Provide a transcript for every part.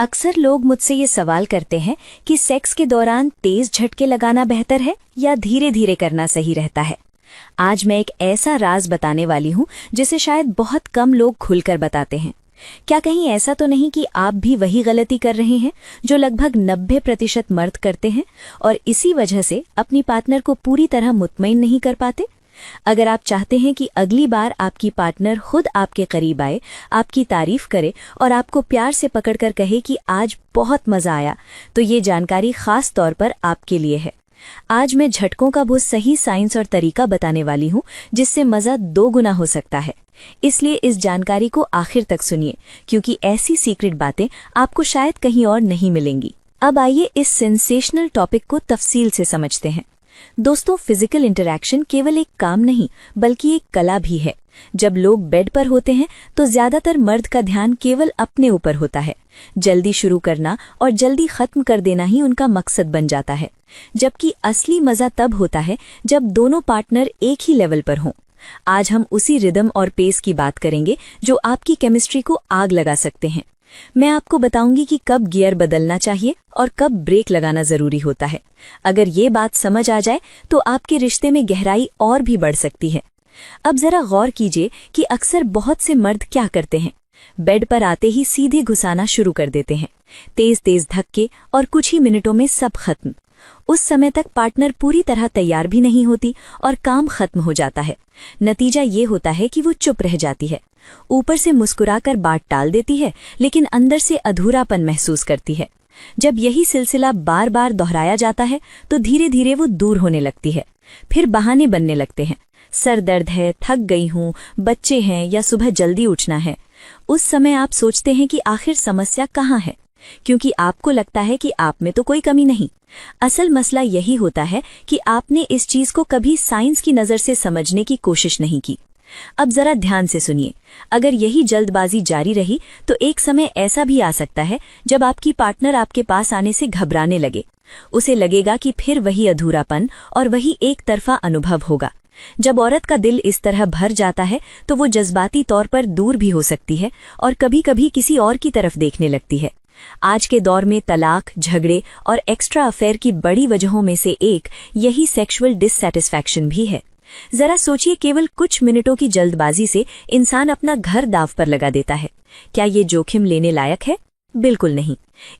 अक्सर लोग मुझसे ये सवाल करते हैं कि सेक्स के दौरान तेज झटके लगाना बेहतर है या धीरे धीरे करना सही रहता है। आज मैं एक ऐसा राज बताने वाली हूँ जिसे शायद बहुत कम लोग खुलकर बताते हैं। क्या कहीं ऐसा तो नहीं कि आप भी वही गलती कर रहे हैं जो लगभग 90% मर्द करते हैं और इसी वजह से अपनी पार्टनर को पूरी तरह मुतमईन नहीं कर पाते? अगर आप चाहते हैं कि अगली बार आपकी पार्टनर खुद आपके करीब आए, आपकी तारीफ करे और आपको प्यार से पकड़कर कहे कि आज बहुत मजा आया, तो ये जानकारी खास तौर पर आपके लिए है। आज मैं झटकों का वो सही साइंस और तरीका बताने वाली हूँ जिससे मजा 2 गुना हो सकता है। इसलिए इस जानकारी को आखिर तक सुनिए, क्योंकि ऐसी सीक्रेट बातें आपको शायद कहीं और नहीं मिलेंगी। अब आइए इस सेंसेशनल टॉपिक को तफसील से समझते हैं। दोस्तों, फिजिकल इंटरैक्शन केवल एक काम नहीं बल्कि एक कला भी है। जब लोग बेड पर होते हैं तो ज्यादातर मर्द का ध्यान केवल अपने ऊपर होता है। जल्दी शुरू करना और जल्दी खत्म कर देना ही उनका मकसद बन जाता है, जबकि असली मजा तब होता है जब दोनों पार्टनर एक ही लेवल पर हों। आज हम उसी रिदम और पेस की बात करेंगे जो आपकी केमिस्ट्री को आग लगा सकते हैं। मैं आपको बताऊंगी कि कब गियर बदलना चाहिए और कब ब्रेक लगाना जरूरी होता है। अगर ये बात समझ आ जाए तो आपके रिश्ते में गहराई और भी बढ़ सकती है। अब जरा गौर कीजिए कि अक्सर बहुत से मर्द क्या करते हैं। बेड पर आते ही सीधे घुसाना शुरू कर देते हैं, तेज तेज धक्के, और कुछ ही मिनटों में सब खत्म। उस समय तक पार्टनर पूरी तरह तैयार भी नहीं होती और काम खत्म हो जाता है। नतीजा ये होता है कि वो चुप रह जाती है, ऊपर से मुस्कुराकर बात टाल देती है, लेकिन अंदर से अधूरापन महसूस करती है। जब यही सिलसिला बार बार दोहराया जाता है तो धीरे धीरे वो दूर होने लगती है। फिर बहाने बनने लगते हैं, सर दर्द है, थक गई हूँ, बच्चे हैं या सुबह जल्दी उठना है। उस समय आप सोचते हैं कि आखिर समस्या कहाँ है, क्योंकि आपको लगता है कि आप में तो कोई कमी नहीं। असल मसला यही होता है कि आपने इस चीज को कभी साइंस की नजर से समझने की कोशिश नहीं की। अब जरा ध्यान से सुनिए, अगर यही जल्दबाजी जारी रही तो एक समय ऐसा भी आ सकता है जब आपकी पार्टनर आपके पास आने से घबराने लगे। उसे लगेगा कि फिर वही अधूरापन और वही एक तरफा अनुभव होगा। जब औरत का दिल इस तरह भर जाता है तो वो जज्बाती तौर पर दूर भी हो सकती है और कभी कभी किसी और की तरफ देखने लगती है। आज के दौर में तलाक, झगड़े और एक्स्ट्रा अफेयर की बड़ी वजहों में से एक यही सेक्सुअल डिससैटिस्फैक्शन भी है। जरा सोचिए, केवल कुछ मिनटों की जल्दबाजी से इंसान अपना घर दांव पर लगा देता है। क्या ये जोखिम लेने लायक है? बिल्कुल नहीं।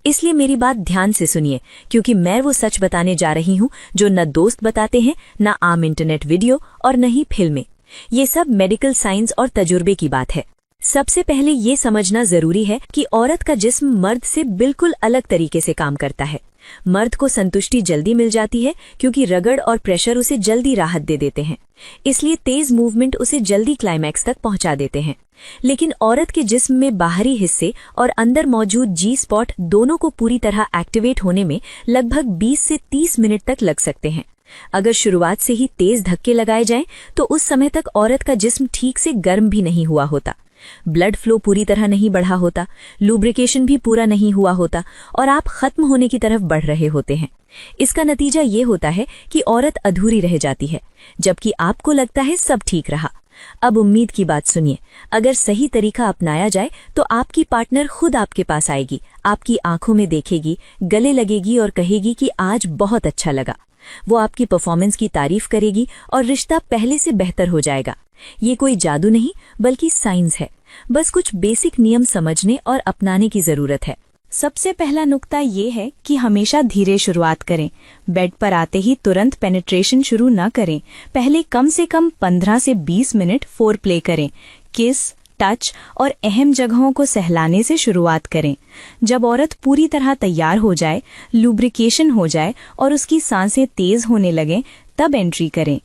इसलिए मेरी बात ध्यान से सुनिए, क्योंकि मैं वो सच बताने जा रही हूँ जो न दोस्त बताते हैं, न आम इंटरनेट वीडियो और न ही फिल्में। ये सब मेडिकल साइंस और तजुर्बे की बात है। सबसे पहले ये समझना जरूरी है कि औरत का जिस्म मर्द से बिल्कुल अलग तरीके से काम करता है। मर्द को संतुष्टि जल्दी मिल जाती है क्योंकि रगड़ और प्रेशर उसे जल्दी राहत दे देते हैं, इसलिए तेज मूवमेंट उसे जल्दी क्लाइमैक्स तक पहुंचा देते हैं। लेकिन औरत के जिस्म में बाहरी हिस्से और अंदर मौजूद जी स्पॉट दोनों को पूरी तरह एक्टिवेट होने में लगभग 20 से 30 मिनट तक लग सकते हैं। अगर शुरुआत से ही तेज धक्के लगाए जाएं तो उस समय तक औरत का जिस्म ठीक से गर्म भी नहीं हुआ होता, ब्लड फ्लो पूरी तरह नहीं बढ़ा होता, लुब्रिकेशन भी पूरा नहीं हुआ होता और आप खत्म होने की तरफ बढ़ रहे होते हैं। इसका नतीजा ये होता है कि औरत अधूरी रह जाती है, जबकि आपको लगता है सब ठीक रहा। अब उम्मीद की बात सुनिए, अगर सही तरीका अपनाया जाए तो आपकी पार्टनर खुद आपके पास आएगी, आपकी आंखों में देखेगी, गले लगेगी और कहेगी कि आज बहुत अच्छा लगा। वो आपकी परफॉर्मेंस की तारीफ करेगी और रिश्ता पहले से बेहतर हो जाएगा। ये कोई जादू नहीं बल्कि साइंस है। बस कुछ बेसिक नियम समझने और अपनाने की जरूरत है। सबसे पहला नुक्ता ये है कि हमेशा धीरे शुरुआत करें। बेड पर आते ही तुरंत पेनिट्रेशन शुरू न करें। पहले कम से कम 15 से 20 मिनट फोर प्ले करें। किस, टच और अहम जगहों को सहलाने से शुरुआत करें। जब औरत पूरी तरह तैयार हो जाए, लुब्रिकेशन हो जाए और उसकी सांसें तेज होने लगें, तब एंट्री करें।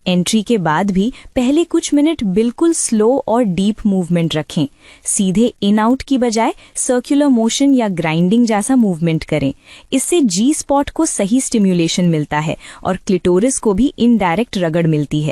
एंट्री के बाद भी पहले कुछ मिनट बिल्कुल स्लो और डीप मूवमेंट रखें। सीधे इन आउट की बजाय सर्कुलर मोशन या ग्राइंडिंग जैसा मूवमेंट करें। इससे जी स्पॉट को सही स्टिम्युलेशन मिलता है और क्लिटोरिस को भी इनडायरेक्ट रगड़ मिलती है।